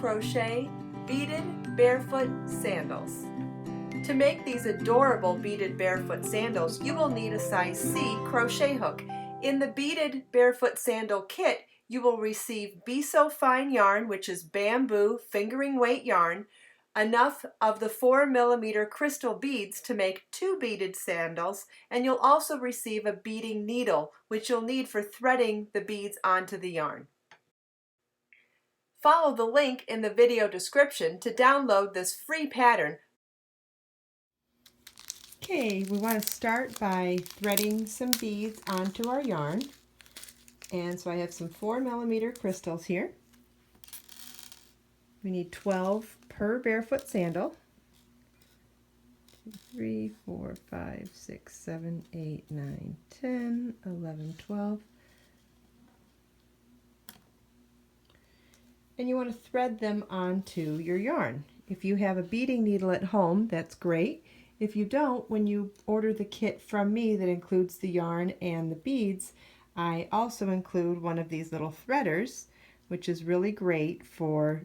crochet beaded barefoot sandals. To make these adorable beaded barefoot sandals, you will need a size C crochet hook. In the beaded barefoot sandal kit, you will receive Be So Fine yarn, which is bamboo fingering weight yarn, enough of the 4mm crystal beads to make 2 beaded sandals, and you'll also receive a beading needle, which you'll need for threading the beads onto the yarn. Follow the link in the video description to download this free pattern. Okay, we want to start by threading some beads onto our yarn. And so I have some 4mm crystals here. We need 12 per barefoot sandal. 2, 3, 4, 5, 6, 7, 8, 9, 10, 11, 12. And you want to thread them onto your yarn. If you have a beading needle at home, that's great. If you don't, when you order the kit from me that includes the yarn and the beads, I also include one of these little threaders, which is really great for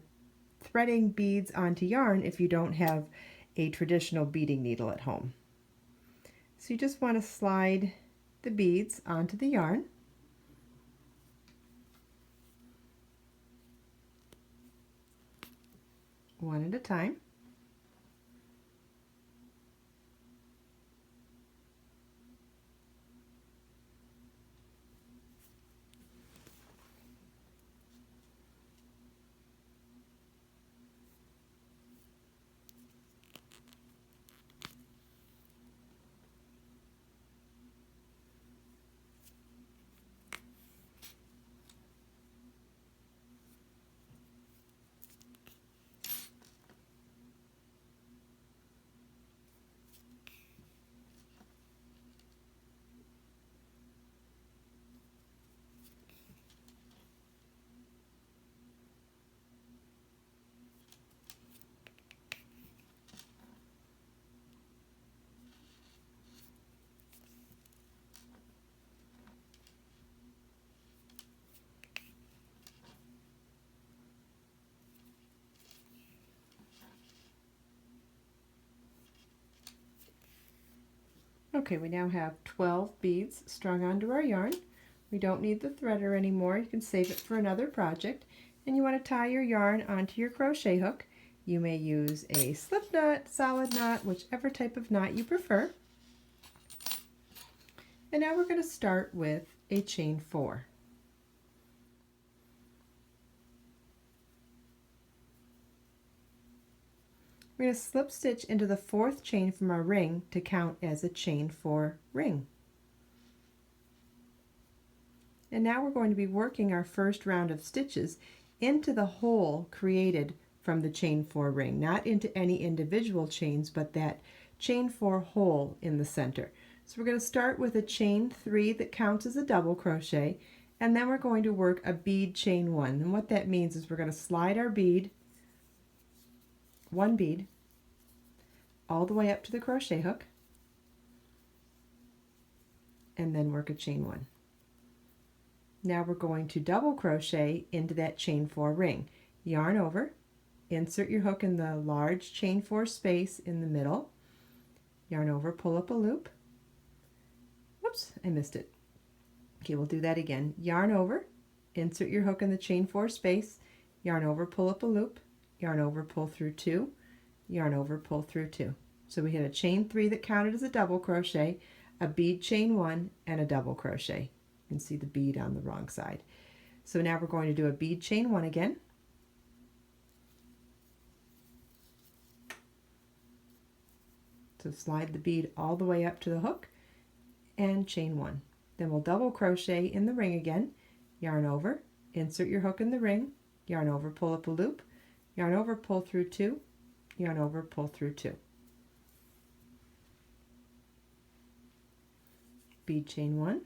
threading beads onto yarn if you don't have a traditional beading needle at home. So you just want to slide the beads onto the yarn. One at a time. Okay, we now have 12 beads strung onto our yarn. We don't need the threader anymore. You can save it for another project. And you want to tie your yarn onto your crochet hook. You may use a slip knot, solid knot, whichever type of knot you prefer. And now we're going to start with a chain 4. We're going to slip stitch into the 4th chain from our ring to count as a chain 4 ring. And now we're going to be working our first round of stitches into the hole created from the chain 4 ring, not into any individual chains, but that chain 4 hole in the center. So we're going to start with a chain 3 that counts as a double crochet, and then we're going to work a bead chain 1. And what that means is we're going to slide our bead, one bead, all the way up to the crochet hook, and then work a chain 1. Now we're going to double crochet into that chain 4 ring. Yarn over, insert your hook in the large chain 4 space in the middle, yarn over, pull up a loop. Whoops, I missed it. Okay, we'll do that again. Yarn over, insert your hook in the chain 4 space, yarn over, pull up a loop, yarn over, pull through 2, yarn over, pull through 2. So we had a chain 3 that counted as a double crochet, a bead chain 1, and a double crochet. You can see the bead on the wrong side. So now we're going to do a bead chain 1 again. So slide the bead all the way up to the hook and chain 1. Then we'll double crochet in the ring again, yarn over, insert your hook in the ring, yarn over, pull up a loop, yarn over, pull through 2, yarn over, pull through 2. Bead chain 1.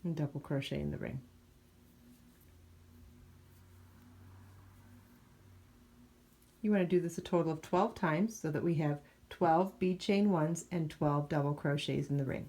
And double crochet in the ring. You want to do this a total of 12 times so that we have 12 bead chain ones and 12 double crochets in the ring.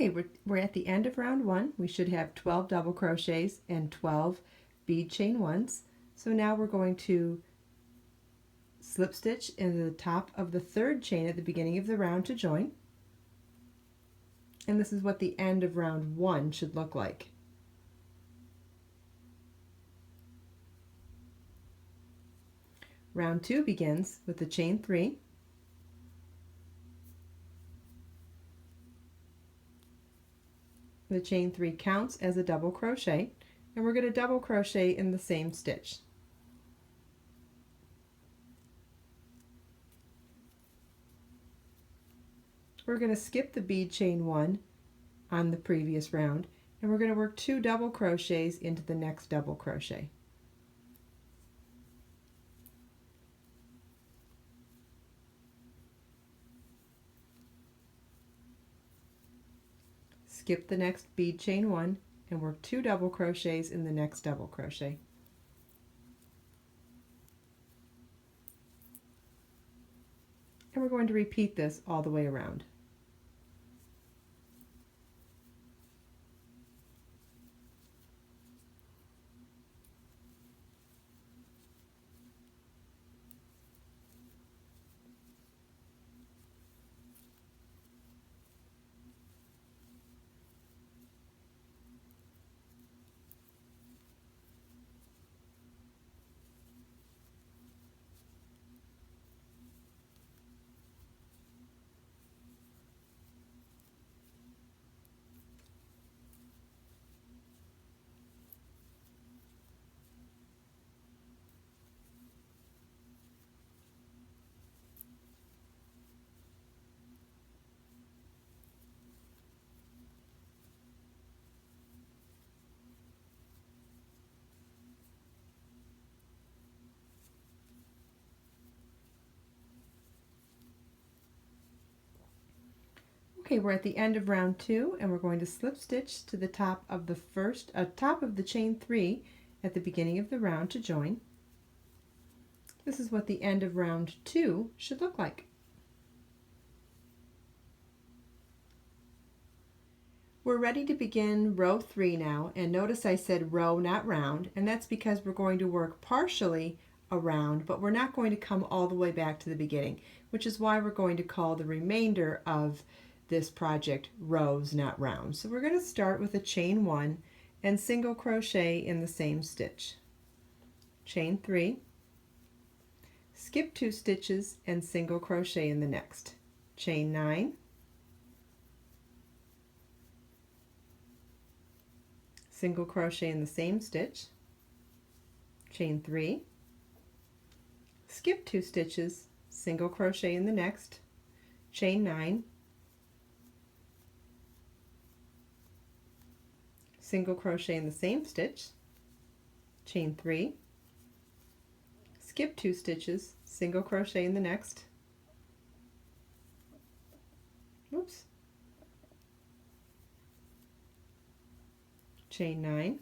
Okay, we're at the end of round 1. We should have 12 double crochets and 12 bead chain ones. So now we're going to slip stitch in the top of the 3rd chain at the beginning of the round to join. And this is what the end of round 1 should look like. Round 2 begins with the chain 3. The chain 3 counts as a double crochet, and we're going to double crochet in the same stitch. We're going to skip the bead chain 1 on the previous round, and we're going to work 2 double crochets into the next double crochet. Skip the next bead chain 1 and work 2 double crochets in the next double crochet. And we're going to repeat this all the way around. Okay, we're at the end of round 2, and we're going to slip stitch to the top of the top of the chain 3 at the beginning of the round to join. This is what the end of round 2 should look like. We're ready to begin row 3 now, and notice I said row, not round, and that's because we're going to work partially around, but we're not going to come all the way back to the beginning, which is why we're going to call the remainder of this project rows, not rounds. So we're going to start with a chain 1 and single crochet in the same stitch. Chain 3, skip 2 stitches and single crochet in the next. Chain 9, single crochet in the same stitch. Chain 3, skip 2 stitches, single crochet in the next. Chain 9, single crochet in the same stitch, chain 3, skip 2 stitches, single crochet in the next, oops, chain 9,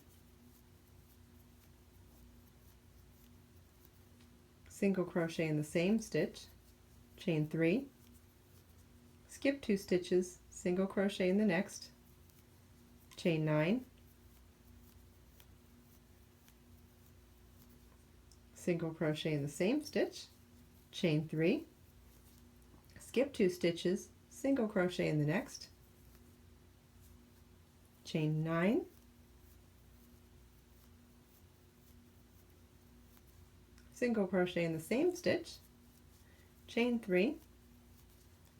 single crochet in the same stitch, chain 3, skip 2 stitches, single crochet in the next, chain 9, single crochet in the same stitch, chain 3, skip 2 stitches, single crochet in the next, chain 9, single crochet in the same stitch, chain 3,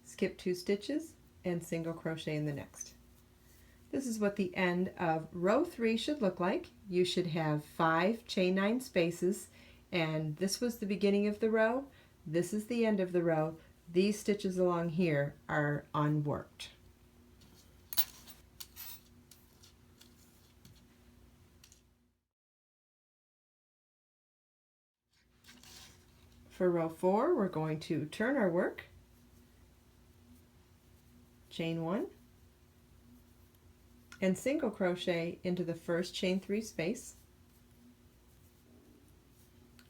skip 2 stitches, and single crochet in the next. This is what the end of row 3 should look like. You should have 5 chain 9 spaces, and this was the beginning of the row, this is the end of the row. These stitches along here are unworked. For row 4, we're going to turn our work, chain 1, and single crochet into the first chain 3 space,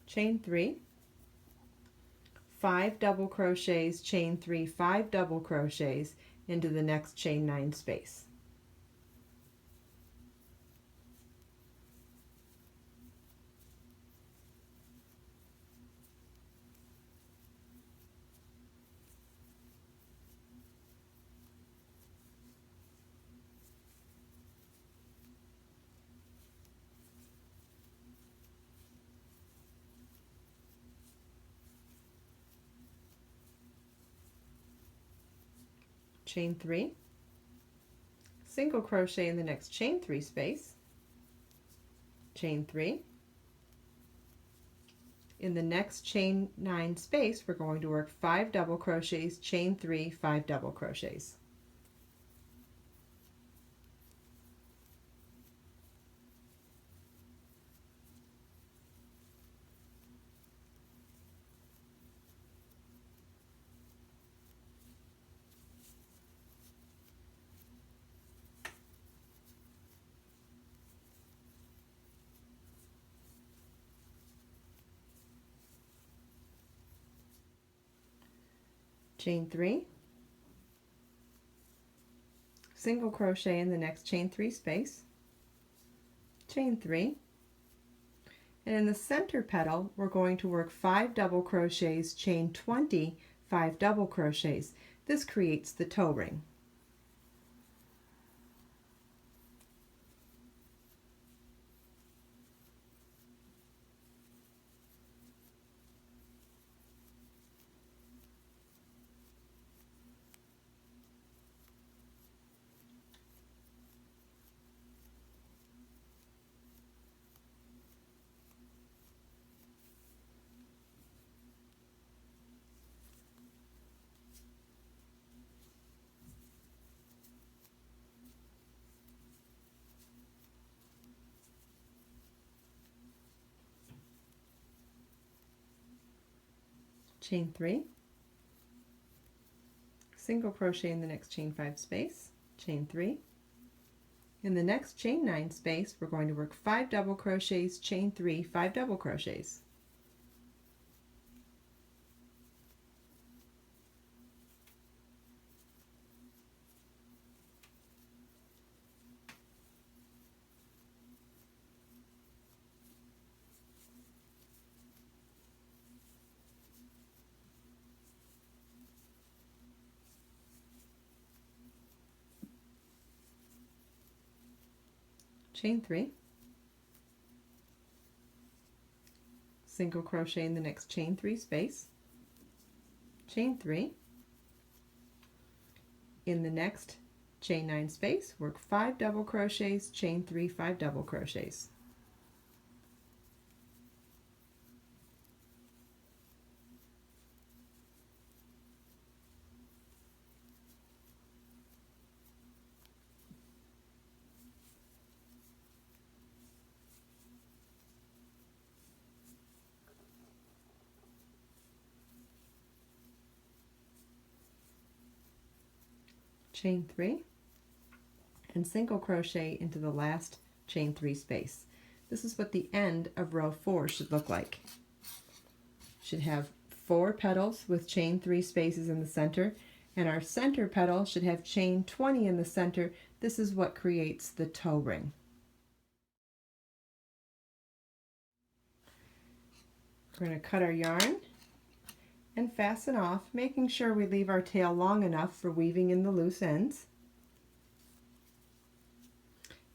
chain 3, 5 double crochets, chain 3, 5 double crochets into the next chain 9 space. Chain 3, single crochet in the next chain 3 space, chain 3. In the next chain 9 space, we're going to work 5 double crochets, chain 3, 5 double crochets. Chain 3, single crochet in the next chain 3 space, chain 3, and in the center petal we're going to work 5 double crochets, chain 20, 5 double crochets. This creates the toe ring. Chain 3, single crochet in the next chain 5 space, chain 3. In the next chain 9 space, we're going to work 5 double crochets, chain 3, 5 double crochets. Chain 3, single crochet in the next chain 3 space, chain 3. In the next chain 9 space, work 5 double crochets, chain 3, 5 double crochets. chain 3, and single crochet into the last chain 3 space. This is what the end of row 4 should look like. Should have 4 petals with chain 3 spaces in the center, and our center petal should have chain 20 in the center. This is what creates the toe ring. We're going to cut our yarn and fasten off, making sure we leave our tail long enough for weaving in the loose ends.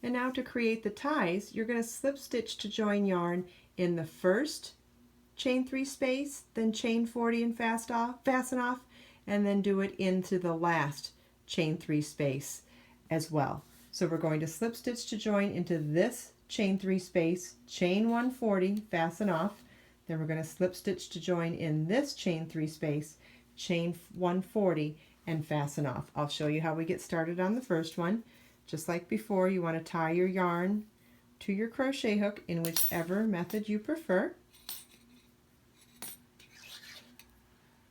And now to create the ties, you're going to slip stitch to join yarn in the first chain 3 space, then chain 40 and fasten off, and then do it into the last chain 3 space as well. So we're going to slip stitch to join into this chain 3 space, chain 140, fasten off. Then we're going to slip stitch to join in this chain 3 space, chain 140, and fasten off. I'll show you how we get started on the first one. Just like before, you want to tie your yarn to your crochet hook in whichever method you prefer.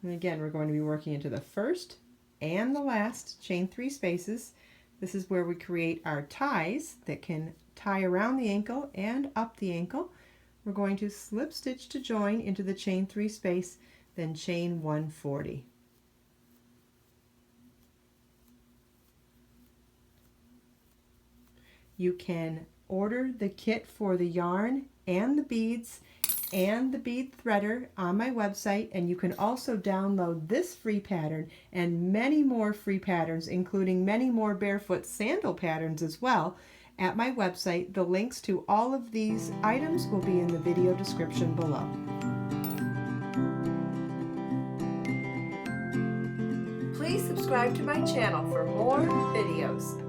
And again, we're going to be working into the first and the last chain 3 spaces. This is where we create our ties that can tie around the ankle and up the ankle. We're going to slip stitch to join into the chain 3 space, then chain 140. You can order the kit for the yarn and the beads and the bead threader on my website, and you can also download this free pattern and many more free patterns, including many more barefoot sandal patterns as well, at my website. The links to all of these items will be in the video description below. Please subscribe to my channel for more videos.